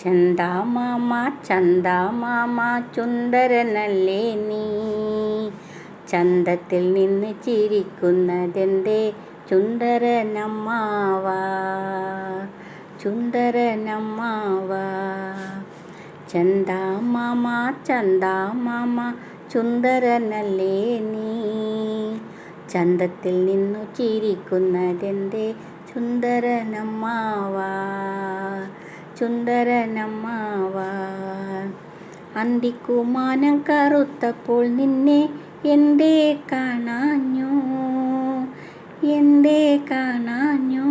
ചന്ദാമാമ ചന്ദാമാമ ചുന്ദരനല്ലേ നീ, ചന്തത്തിൽ നിന്ന് ചിരിക്കുന്നതെന്തേ ചുന്ദരനമ്മാവാ, ചുന്ദരനമ്മാവാ. ചന്ദാമാമ ചന്ദാമാമ ചുന്ദരനല്ലേ നീ, ചന്തത്തിൽ നിന്നു ചിരിക്കുന്നതെന്തേ ചുന്ദരനമ്മാവാ, ചുന്ദരനമ്മാവാ. അന്തിക്കുമാനം കറുത്തപ്പോൾ നിന്നെ എന്തേ കാണാഞ്ഞു, എന്തേ കാണാഞ്ഞു.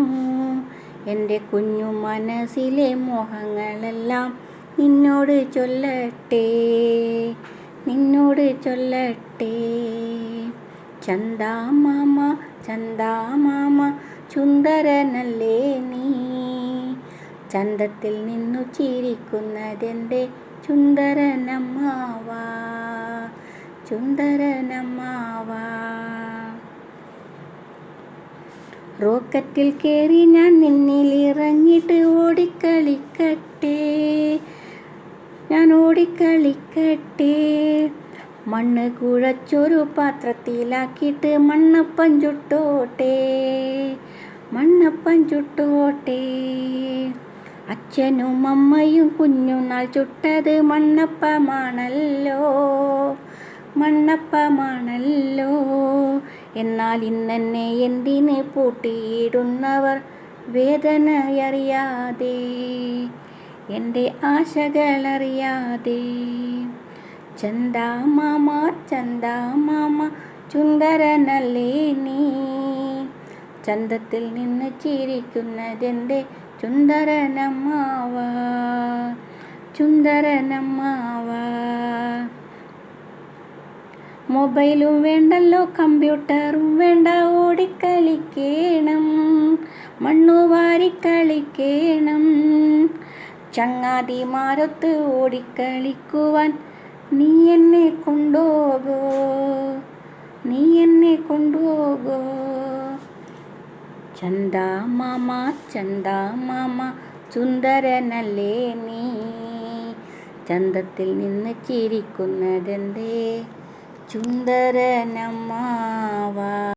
എൻ്റെ കുഞ്ഞു മനസ്സിലെ മോഹങ്ങളെല്ലാം നിന്നോട് ചൊല്ലട്ടെ, നിന്നോട് ചൊല്ലട്ടെ. ചന്ദാമാമ ചന്ദാമാമ ചുന്ദരനല്ലേ നീ, ചന്തത്തിൽ നിന്നു ചിരിക്കുന്നതെൻ്റെ ചുന്ദരനമ്മാവാ, ചുന്ദരനമ്മാവാ. റോക്കറ്റിൽ കയറി ഞാൻ നിന്നിലിറങ്ങിയിട്ട് ഓടിക്കളിക്കട്ടെ, ഞാൻ ഓടിക്കളിക്കട്ടെ. മണ്ണ് കുഴച്ചൊരു പാത്രത്തിലാക്കിയിട്ട് മണ്ണപ്പം ചുട്ടോട്ടെ, മണ്ണപ്പം ചുട്ടോട്ടെ. അച്ഛനും അമ്മയും കുഞ്ഞുനാൾ ചുട്ടത് മണ്ണപ്പമാണല്ലോ, മണ്ണപ്പമാണല്ലോ. എന്നാൽ ഇന്നെന്നെ എന്തിന് പൂട്ടിയിടുന്നവർ വേദനയറിയാതെ, എൻ്റെ ആശകളറിയാതെ. ചന്ദാമാമ ചന്ദാമാമ ചുന്ദരനല്ലേ നീ, ചന്തത്തിൽ നിന്ന് ചിരിക്കുന്നതെൻ്റെ ചുന്ദരനമ്മാവാ, ചുന്ദരനമ്മാവാ. മൊബൈലും വേണ്ടല്ലോ കമ്പ്യൂട്ടറും വേണ്ട, ഓടിക്കളിക്കണം, മണ്ണുവാരി കളിക്കണം. ചങ്ങാതിമാരൊത്ത് ഓടിക്കളിക്കുവാൻ നീ എന്നെ കൊണ്ടുപോകോ, നീ എന്നെ കൊണ്ടുപോകോ. ചന്ദാമാമ ചന്ദാമാമ ചുന്ദരനല്ലേ നീ, ചന്തത്തിൽ നിന്ന് ചിരിക്കുന്നതെന്തേ ചുന്ദരനമ്മാവാ.